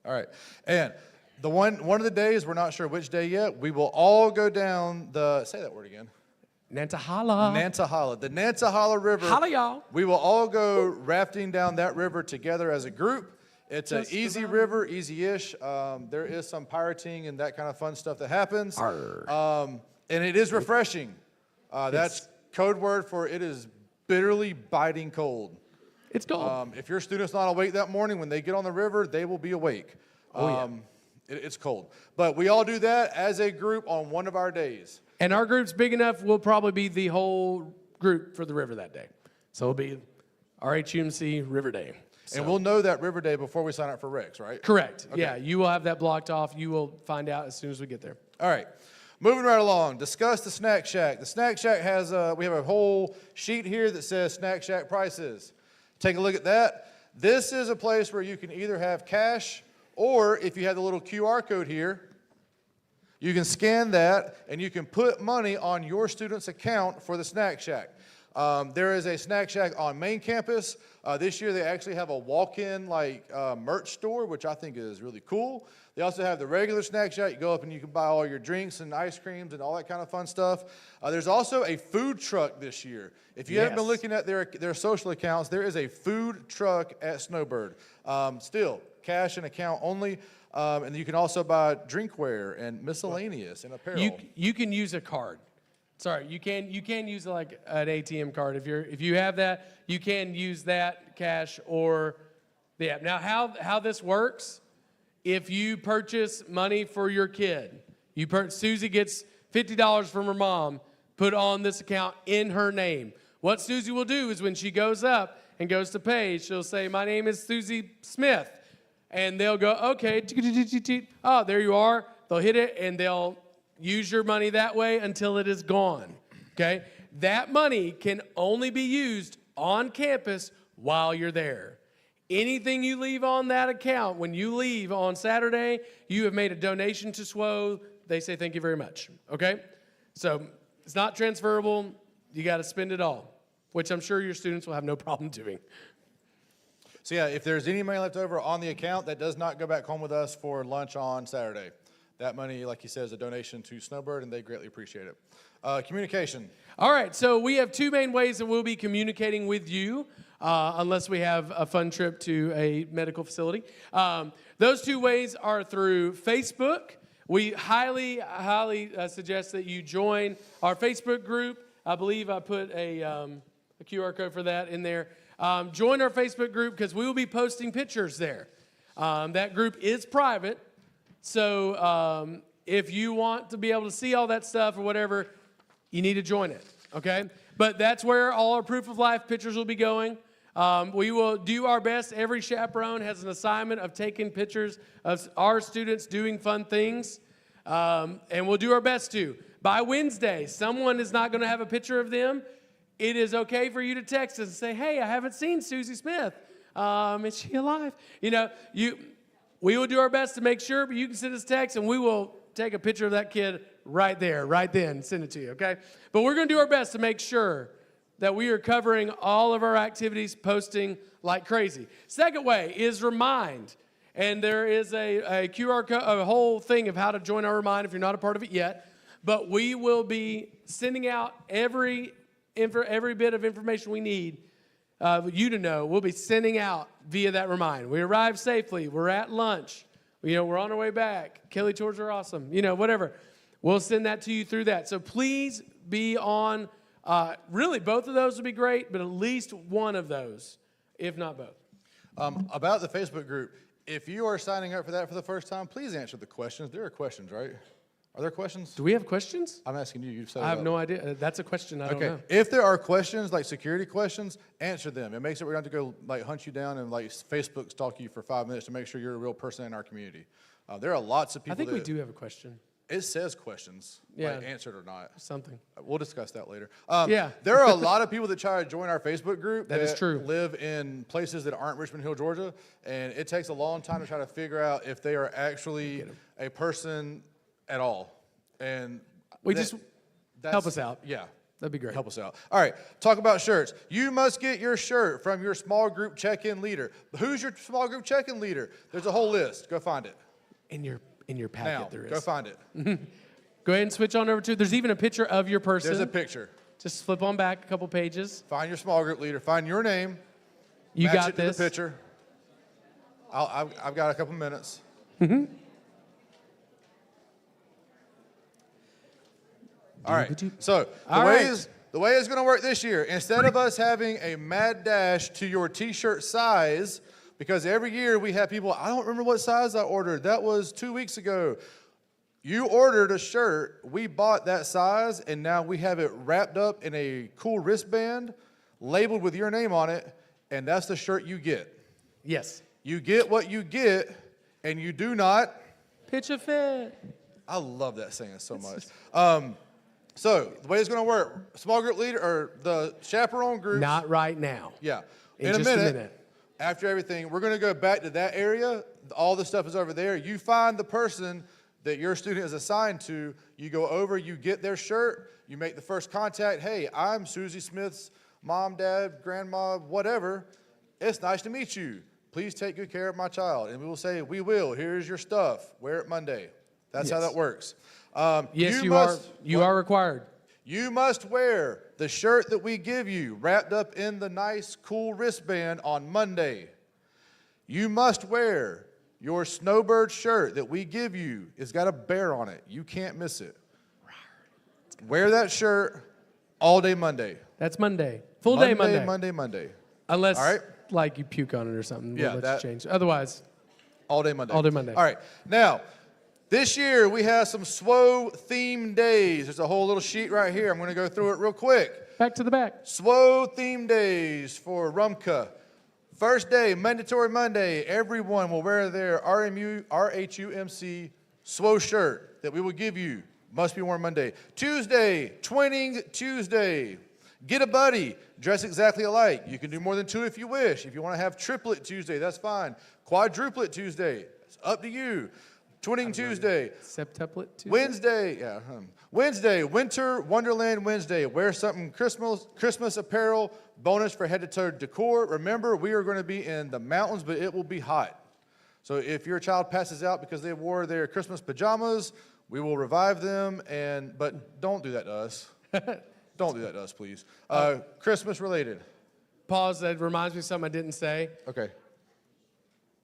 All right, and the one of the days, we're not sure which day yet, we will all go down say that word again. Nantahala. Nantahala. The Nantahala River. Holla, y'all. We will all go rafting down that river together as a group. It's an easy river, easy-ish. There is some pirating and that kind of fun stuff that happens. And it is refreshing. That's code word for it is bitterly biting cold. It's cold. If your student's not awake that morning, when they get on the river, they will be awake. It's cold. But we all do that as a group on one of our days. And our group's big enough, we'll probably be the whole group for the river that day. So it'll be RHUMC River Day. So. And we'll know that River Day before we sign up for Rex, right? Correct. Okay. Yeah, you will have that blocked off. You will find out as soon as we get there. All right. Moving right along, discuss the Snack Shack. The Snack Shack has, we have a whole sheet here that says Snack Shack prices. Take a look at that. This is a place where you can either have cash or if you have the little QR code here, you can scan that and you can put money on your student's account for the Snack Shack. There is a Snack Shack on main campus. This year they actually have a walk-in merch store, which I think is really cool. They also have the regular Snack Shack. You go up and you can buy all your drinks and ice creams and all that kind of fun stuff. There's also a food truck this year. If you haven't been looking at their social accounts, there is a food truck at Snowbird. Still, cash and account only. And you can also buy drinkware and miscellaneous and apparel. You can use a card. Sorry, you can use like an ATM card. If you have that, you can use that cash or the app. Now, how this works, if you purchase money for your kid, Susie gets $50 from her mom, put on this account in her name. What Susie will do is when she goes up and goes to pay, she'll say, "My name is Susie Smith." And they'll go, okay, oh, there you are. They'll hit it, and they'll use your money that way until it is gone, okay? that money can only be used on campus while you're there. Anything you leave on that account, when you leave on Saturday, you have made a donation to SWO. They say thank you very much, okay? So it's not transferable. You got to spend it all, which I'm sure your students will have no problem doing. So yeah, if there's any money left over on the account, that does not go back home with us for lunch on Saturday. That money, like he says, is a donation to Snowbird, and they greatly appreciate it. Communication. All right, so we have two main ways that we'll be communicating with you, unless we have a fun trip to a medical facility. Those two ways are through Facebook. We highly suggest that you join our Facebook group. I believe I put a QR code for that in there. Join our Facebook group because we will be posting pictures there. That group is private, so if you want to be able to see all that stuff or whatever, you need to join it, okay? But that's where all our proof of life pictures will be going. We will do our best. Every chaperone has an assignment of taking pictures of our students doing fun things, and we'll do our best to. By Wednesday, someone is not going to have a picture of them. It is okay for you to text us and say, hey, I haven't seen Susie Smith. Is she alive? You know, we will do our best to make sure, but you can send us text, and we will take a picture of that kid right there, right then, send it to you, okay? But we're going to do our best to make sure that we are covering all of our activities, posting like crazy. Second way is Remind. And there is a QR code, a whole thing of how to join our Remind if you're not a part of it yet. But we will be sending out every bit of information we need you to know. We'll be sending out via that Remind. We arrived safely. We're at lunch. You know, we're on our way back. Kelly tours are awesome. You know, whatever. We'll send that to you through that. So please be on. Really, both of those would be great, but at least one of those, if not both. About the Facebook group, if you are signing up for that for the first time, please answer the questions. There are questions, right? Are there questions? Do we have questions? I'm asking you. You've set I it have up. no idea. That's a question I don't know. If there are questions, like security questions, answer them. It makes it we don't have to go like hunt you down and like Facebook stalk you for 5 minutes to make sure you're a real person in our community. There are lots of people. I think we do have a question. It says questions, Yeah. like answered or not. Something. We'll discuss that later. Yeah. There are a lot of people that try to join our Facebook group that is true. Live in places that aren't Richmond Hill, Georgia, and it takes a long time to try to figure out if they are actually a person at all. And just help us out. Yeah. That'd be great. Help us out. All right, talk about shirts. You must get your shirt from your small group check-in leader. Who's your small group check-in leader? There's a whole list. Go find it. In your packet, Now, there is. go find it. Go ahead and switch on over to. There's even a picture of your person. There's a picture. Just flip on back a couple pages. Find your small group leader. Find your name. You match got it this. To the picture. I've got a couple minutes. All right. So the way it's going to work this year, instead of us having a mad dash to your T-shirt size, because every year we have people, I don't remember what size I ordered. That was 2 weeks ago. You ordered a shirt, we bought that size, and now we have it wrapped up in a cool wristband, labeled with your name on it, and that's the shirt you get. Yes. You get what you get, and you do not pitch a fit. I love that saying so much. So the way it's going to work, small group leader or the chaperone group. Not right now. Yeah. In a just a minute. After everything, we're going to go back to that area. All the stuff is over there. You find the person that your student is assigned to. You go over, you get their shirt. You make the first contact. Hey, I'm Susie Smith's mom, dad, grandma, whatever. It's nice to meet you. Please take good care of my child. And we will say, we will. Here's your stuff. Wear it Monday. That's how that works. Yes, you are required. You must wear the shirt that we give you wrapped up in the nice, cool wristband on Monday. You must wear your Snowbird shirt that we give you. It's got a bear on it. You can't miss it. Wear that shirt all day Monday. That's Monday. Full day Monday. Monday. Unless, all right? like, you puke on it or something. Yeah, we'll let you change. Otherwise, all day Monday. All day Monday. All right. Now, this year we have some SWO theme days. There's a whole little sheet right here. I'm going to go through it real quick. Back to the back. SWO theme days for Rumka. First day, mandatory Monday. Everyone will wear their RHUMC SWO shirt that we will give you Must be worn Monday. Tuesday, Twinning Tuesday. Get a buddy. Dress exactly alike. You can do more than 2 if you wish. If you want to have Triplet Tuesday, that's fine. Quadruplet Tuesday, it's up to you. Twinning Tuesday. Septuplet Tuesday? Wednesday, Wednesday, Winter Wonderland Wednesday. Wear something Christmas apparel. Bonus for head to toe decor. Remember, we are going to be in the mountains, but it will be hot. So if your child passes out because they wore their Christmas pajamas, we will revive them. But don't do that to us. Don't do that to us, please. Christmas related. Pause. That reminds me of something I didn't say. Okay.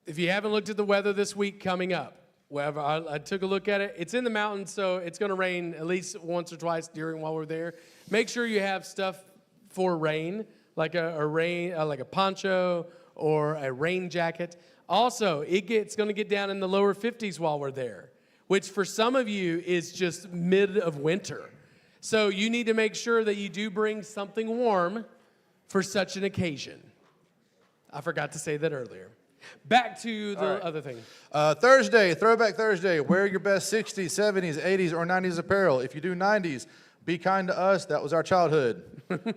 If you haven't looked at the weather this week coming up, wherever I took a look at it. It's in the mountains, so it's going to rain at least once or twice while we're there. Make sure you have stuff for rain, like a poncho or a rain jacket. Also, it's going to get down in the lower 50s while we're there, which for some of you is just mid of winter. So you need to make sure that you do bring something warm for such an occasion. I forgot to say that earlier. Back to the other thing. Thursday, Throwback Thursday. Wear your best 60s, 70s, 80s, or 90s apparel. If you do 90s, be kind to us. That was our childhood.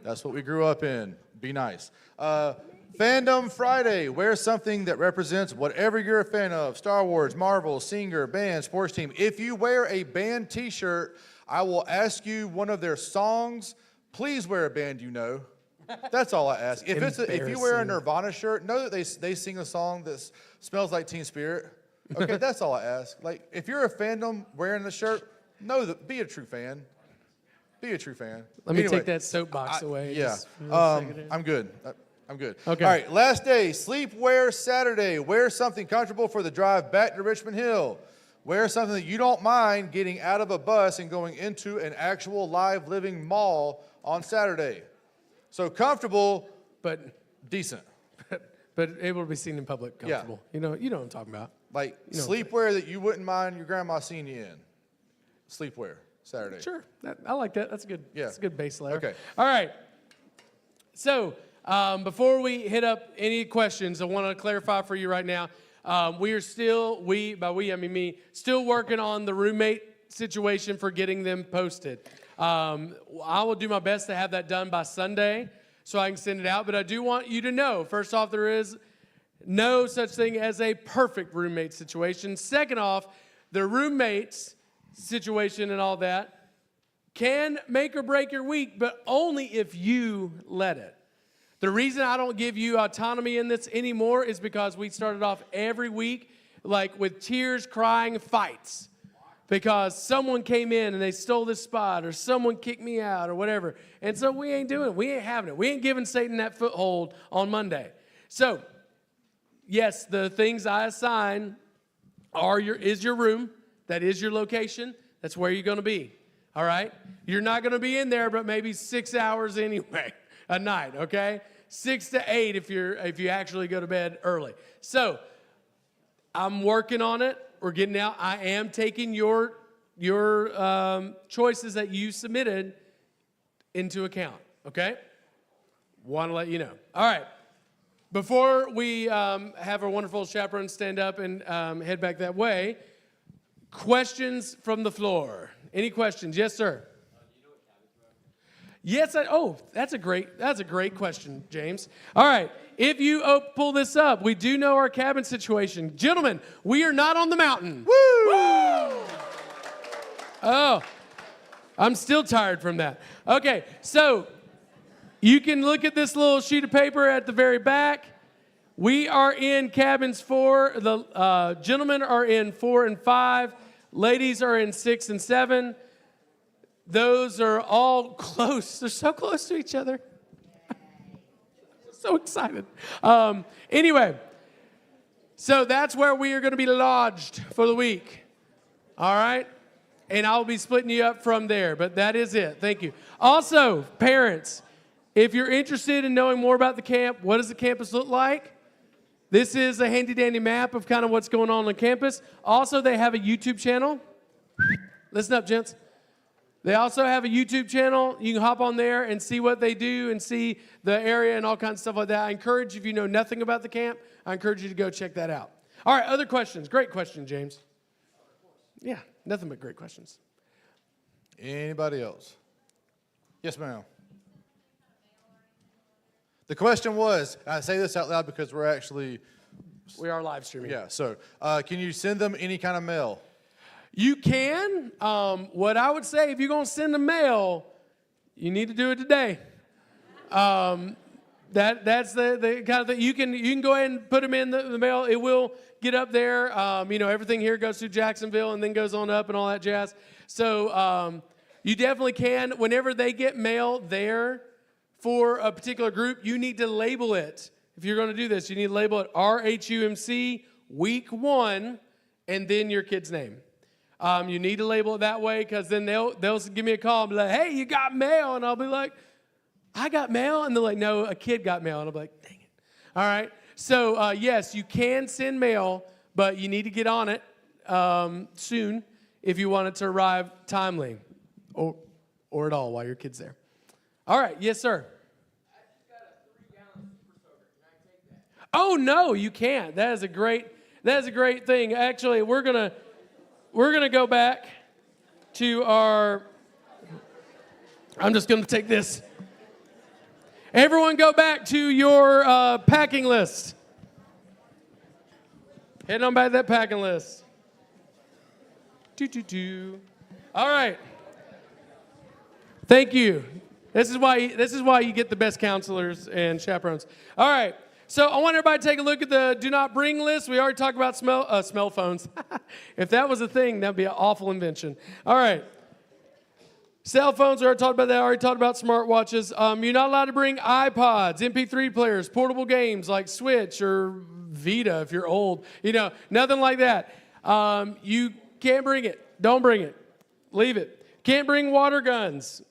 That's what we grew up in. Be nice. Fandom Friday. Wear something that represents whatever you're a fan of. Star Wars, Marvel, singer, band, sports team. If you wear a band t-shirt, I will ask you one of their songs. Please wear a band you know. That's all I ask. If you wear a Nirvana shirt, know that they sing a song that smells like Teen Spirit. Okay, that's all I ask. Like, if you're a fandom wearing the shirt, be a true fan. Be a true fan. Let me take that soapbox away. Yeah. I'm good. I'm good. Okay. All right, last day, Sleepwear Saturday. Wear something comfortable for the drive back to Richmond Hill. Wear something that you don't mind getting out of a bus and going into an actual live living mall on Saturday. So comfortable, but decent. But able to be seen in public, comfortable. Yeah. You know what I'm talking about. Like sleepwear that you wouldn't mind your grandma seeing you in. Sleepwear Saturday. Sure. I like that. That's a good. Yeah. That's a good base layer. Okay. All right. So before we hit up any questions, I want to clarify for you right now. We are still, I mean me, still working on the roommate situation for getting them posted. I will do my best to have that done by Sunday so I can send it out. But I do want you to know, first off, there is no such thing as a perfect roommate situation. Second off, the roommates situation and all that can make or break your week, but only if you let it. The reason I don't give you autonomy in this anymore is because we started off every week like with tears, crying, fights. Because someone came in and they stole this spot or someone kicked me out or whatever. And so we ain't doing it. We ain't having it. We ain't giving Satan that foothold on Monday. So, yes, the things I assign is your room. That is your location. That's where you're going to be. All right? You're not going to be in there but maybe 6 hours anyway a night, okay? 6 to 8 if you actually go to bed early. So, I'm working on it. We're getting out. I am taking your choices that you submitted into account, okay? Want to let you know. All right. Before we have our wonderful chaperone stand up and head back that way, questions from the floor. Any questions? Yes, sir. Yes, that's a great question, James. All right, if you pull this up, we do know our cabin situation. Gentlemen, we are not on the mountain. Woo! Woo! Oh, I'm still tired from that. Okay, so you can look at this little sheet of paper at the very back. We are in cabins 4. The gentlemen are in 4 and 5. Ladies are in 6 and 7. Those are all close. They're so close to each other. So excited. Anyway, so that's where we are going to be lodged for the week. All right? And I'll be splitting you up from there. But that is it. Thank you. Also, parents, if you're interested in knowing more about the camp, what does the campus look like? This is a handy-dandy map of kind of what's going on campus. Also, they have a YouTube channel. Listen up, gents. They also have a YouTube channel. You can hop on there and see what they do and see the area and all kinds of stuff like that. I encourage you, if you know nothing about the camp, I encourage you to go check that out. All right, other questions. Great question, James. Yeah, nothing but great questions. Anybody else? Yes, ma'am. The question was, and I say this out loud because we're actually, We are live streaming. yeah, so can you send them any kind of mail? You can. What I would say, if you're going to send a mail, you need to do it today. That's the kind of thing. You can go ahead and put them in the mail. It will get up there. Everything here goes through Jacksonville and then goes on up and all that jazz. So you definitely can. Whenever they get mail there for a particular group, you need to label it. If you're going to do this, you need to label it RHUMC Week 1 and then your kid's name. You need to label it that way because then they'll give me a call and be like, hey, you got mail. And I'll be like, I got mail? And they're like, no, a kid got mail. And I'll be like, dang it. All right. So, yes, you can send mail, but you need to get on it soon if you want it to arrive timely or at all while your kid's there. All right. Yes, sir. I just got a 3-gallon super soaker. Can I take that? Oh, no, you can't. That is a great thing. Actually, we're gonna go back to our, I'm just going to take this. Everyone go back to your packing list. Head on back to that packing list. All right. Thank you. This is why you get the best counselors and chaperones. All right. So I want everybody to take a look at the do not bring list. We already talked about smell phones. If that was a thing, that'd be an awful invention. All right. Cell phones, we already talked about that. I already talked about smartwatches. You're not allowed to bring iPods, MP3 players, portable games like Switch or Vita if you're old. Nothing like that. You can't bring it. Don't bring it. Leave it. Can't bring water guns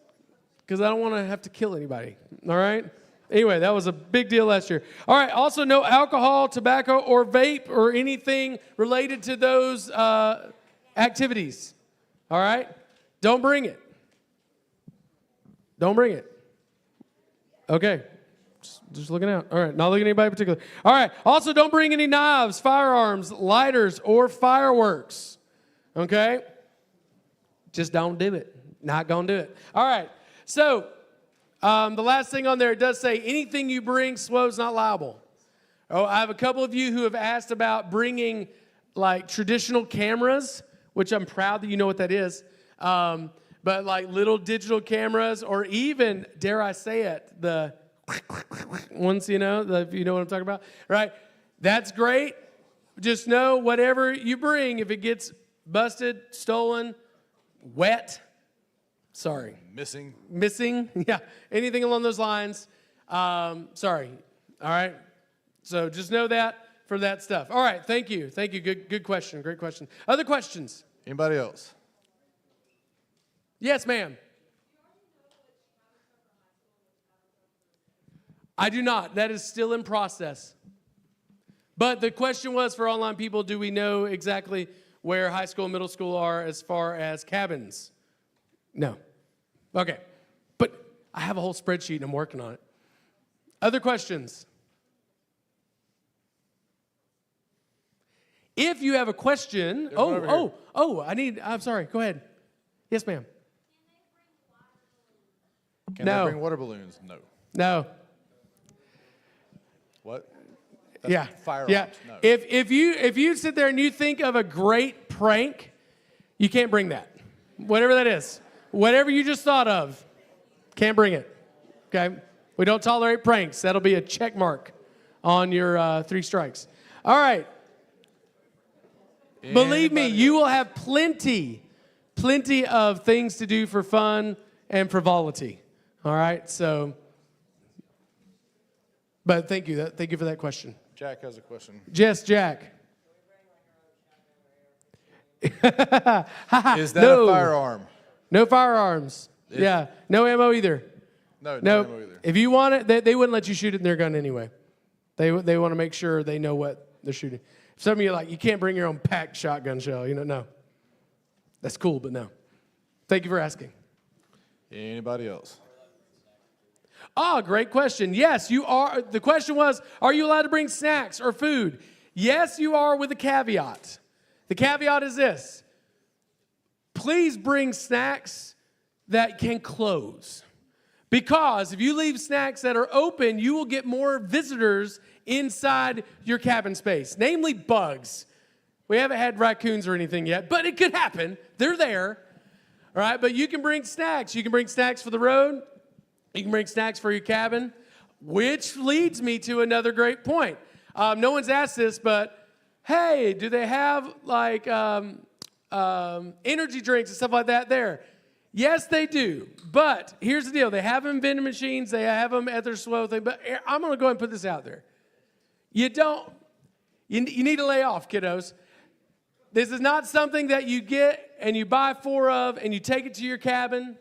because I don't want to have to kill anybody. All right? Anyway, that was a big deal last year. All right, also no alcohol, tobacco, or vape or anything related to those activities. All right? Don't bring it. Don't bring it. Okay. Just looking out. All right, not looking at anybody in particular. All right, also don't bring any knives, firearms, lighters, or fireworks. Okay? Just don't do it. Not going to do it. All right, so the last thing on there, it does say, anything you bring, SWO's not liable. Oh, I have a couple of you who have asked about bringing, like, traditional cameras, which I'm proud that you know what that is, but, like, little digital cameras, or even, dare I say it, the ones, if you know what I'm talking about, right? That's great. Just know whatever you bring, if it gets busted, stolen, wet, sorry. Missing, yeah. Anything along those lines, sorry. All right? So just know that for that stuff. All right, thank you. Good question, great question. Other questions? Anybody else? Yes, ma'am. I do not. That is still in process. But the question was for online people, do we know exactly where high school and middle school are as far as cabins? No. Okay. But I have a whole spreadsheet and I'm working on it. Other questions? If you have a question, I'm sorry. Go ahead. Yes, ma'am. Can they bring water balloons? No. No. What? Yeah. Firearms? Yeah. No. If you sit there and you think of a great prank, you can't bring that. Whatever that is. Whatever you just thought of, can't bring it. Okay? We don't tolerate pranks. That'll be a check mark on your 3 strikes. All right. Believe me, you will have plenty of things to do for fun and frivolity. All right? So, but thank you. Thank you for that question. Jack has a question. Yes, Jack. Is that a firearm? No firearms. Yeah. No ammo either. No ammo either. If you want it, they wouldn't let you shoot it in their gun anyway. They want to make sure they know what they're shooting. Some of you are like, you can't bring your own packed shotgun shell. No. That's cool, but no. Thank you for asking. Anybody else? Oh, great question. Yes, you are. The question was, are you allowed to bring snacks or food? Yes, you are, with a caveat. The caveat is this. Please bring snacks that can close. Because if you leave snacks that are open, you will get more visitors inside your cabin space, namely bugs. We haven't had raccoons or anything yet, but it could happen. They're there. All right, but you can bring snacks. You can bring snacks for the road. You can bring snacks for your cabin, which leads me to another great point. No one's asked this, but hey, do they have like energy drinks and stuff like that there? Yes, they do. But here's the deal. They have them in vending machines. They have them at their slow thing. But I'm going to go ahead and put this out there. You need to lay off, kiddos. This is not something that you get and you buy 4 of and you take it to your cabin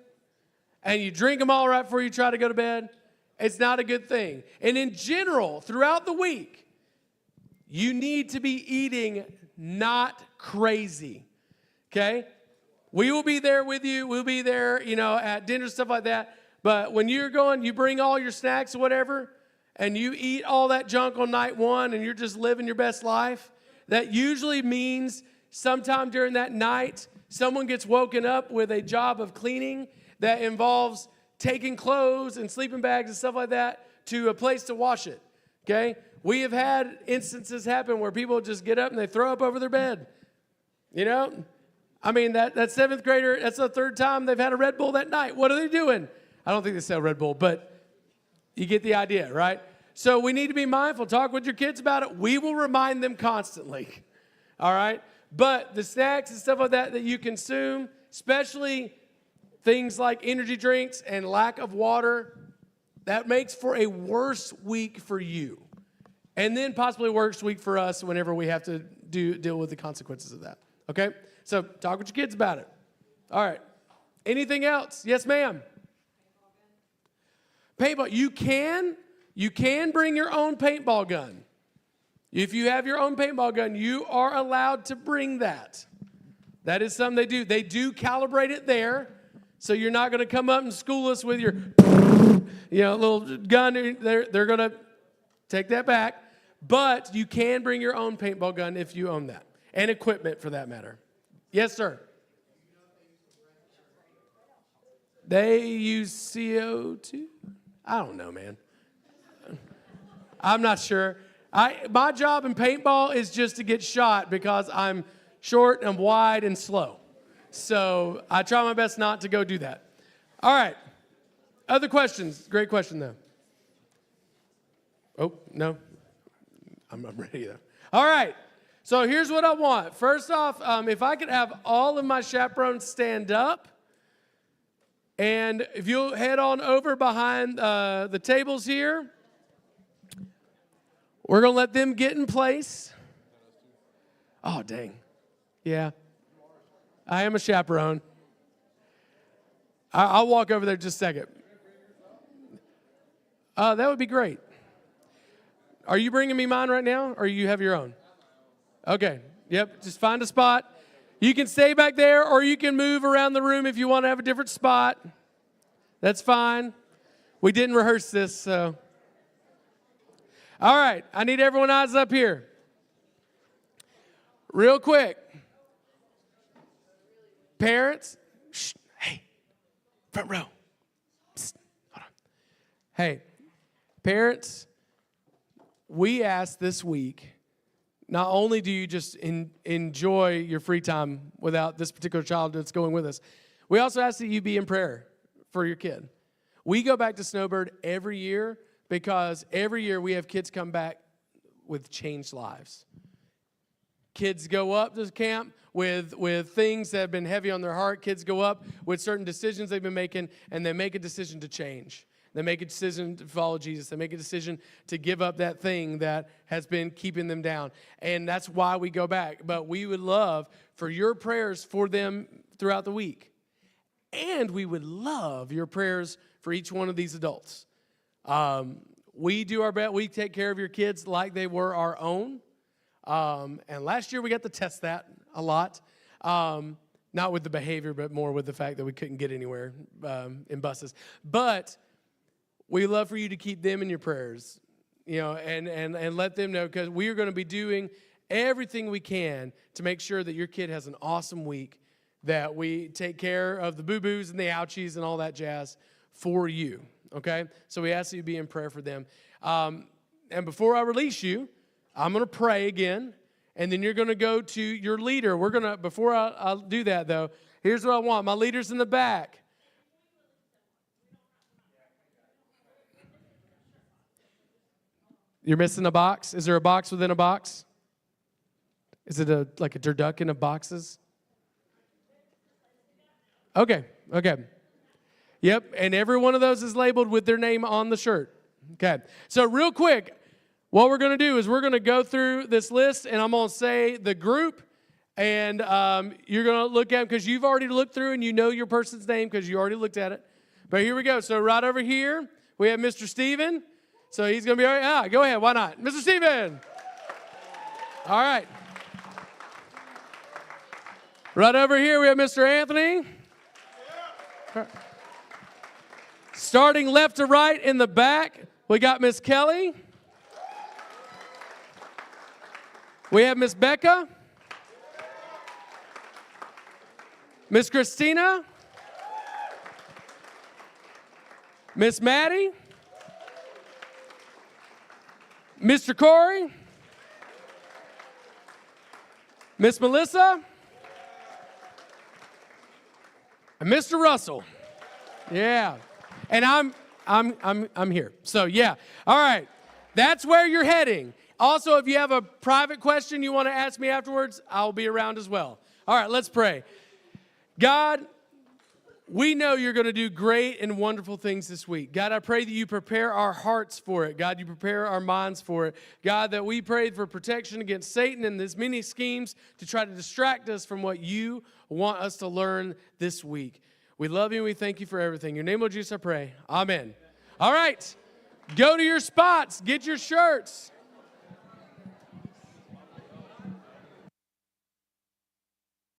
and you drink them all right before you try to go to bed. It's not a good thing. And in general, throughout the week, you need to be eating not crazy, okay? We will be there with you. We'll be there, at dinner, stuff like that. But when you're going, you bring all your snacks or whatever, and you eat all that junk on night 1 and you're just living your best life, that usually means sometime during that night, someone gets woken up with a job of cleaning that involves taking clothes and sleeping bags and stuff like that to a place to wash it, okay? We have had instances happen where people just get up and they throw up over their bed, I mean, that 7th grader, that's the 3rd time they've had a Red Bull that night. What are they doing? I don't think they sell Red Bull, but you get the idea, right? So we need to be mindful. Talk with your kids about it. We will remind them constantly, all right? But the snacks and stuff like that you consume, especially things like energy drinks and lack of water, that makes for a worse week for you. And then possibly a worse week for us whenever we have to deal with the consequences of that, okay? So talk with your kids about it. All right. Anything else? Yes, ma'am. Paintball. You can bring your own paintball gun. If you have your own paintball gun, you are allowed to bring that. That is something they do. They do calibrate it there, so you're not going to come up and school us with your, little gun. They're going to take that back. But you can bring your own paintball gun if you own that, and equipment for that matter. Yes, sir. They use CO2? I don't know, man. I'm not sure. My job in paintball is just to get shot because I'm short and wide and slow. So I try my best not to go do that. All right. Other questions? Great question, though. Oh, no. I'm ready, though. All right. So here's what I want. First off, if I could have all of my chaperones stand up. And if you'll head on over behind the tables here. We're going to let them get in place. Oh, dang. Yeah. I am a chaperone. I'll walk over there just a second. That would be great. Are you bringing me mine right now, or you have your own? Okay. Yep. Just find a spot. You can stay back there, or you can move around the room if you want to have a different spot. That's fine. We didn't rehearse this, so. All right. I need everyone eyes up here. Real quick. Parents. Shh, hey. Front row. Psst, hold on. Hey. Parents, we asked this week, not only do you just enjoy your free time without this particular child that's going with us, we also ask that you be in prayer for your kid. We go back to Snowbird every year because every year we have kids come back with changed lives. Kids go up to camp with things that have been heavy on their heart. Kids go up with certain decisions they've been making, and they make a decision to change. They make a decision to follow Jesus. They make a decision to give up that thing that has been keeping them down. And that's why we go back. But we would love for your prayers for them throughout the week. And we would love your prayers for each one of these adults. We do our best. We take care of your kids like they were our own. And last year we got to test that a lot. Not with the behavior, but more with the fact that we couldn't get anywhere in buses. But we love for you to keep them in your prayers, and let them know, because we are going to be doing everything we can to make sure that your kid has an awesome week that we take care of the boo-boos and the ouchies and all that jazz for you, okay? So we ask that you be in prayer for them. And before I release you, I'm going to pray again, and then you're going to go to your leader. Before I'll do that, though, here's what I want. My leader's in the back. You're missing a box? Is there a box within a box? Is it like a turducken of boxes? Okay. Yep, and every one of those is labeled with their name on the shirt. Okay, so real quick, what we're going to do is we're going to go through this list, and I'm going to say the group, and you're going to look at them because you've already looked through and you know your person's name because you already looked at it. But here we go. So right over here, we have Mr. Steven. So he's going to be all right. Go ahead. Why not? Mr. Steven. All right. Right over here, we have Mr. Anthony. Starting left to right in the back, we got Miss Kelly. We have Miss Becca. Miss Christina. Miss Maddie. Mr. Corey. Miss Melissa. And Mr. Russell. Yeah. And I'm here. So yeah. All right. That's where you're heading. Also, if you have a private question you want to ask me afterwards, I'll be around as well. All right, let's pray. God, we know you're going to do great and wonderful things this week. God, I pray that you prepare our hearts for it. God, you prepare our minds for it. God, that we pray for protection against Satan and his many schemes to try to distract us from what you want us to learn this week. We love you and we thank you for everything. In your name, Lord Jesus, I pray. Amen. All right. Go to your spots. Get your shirts.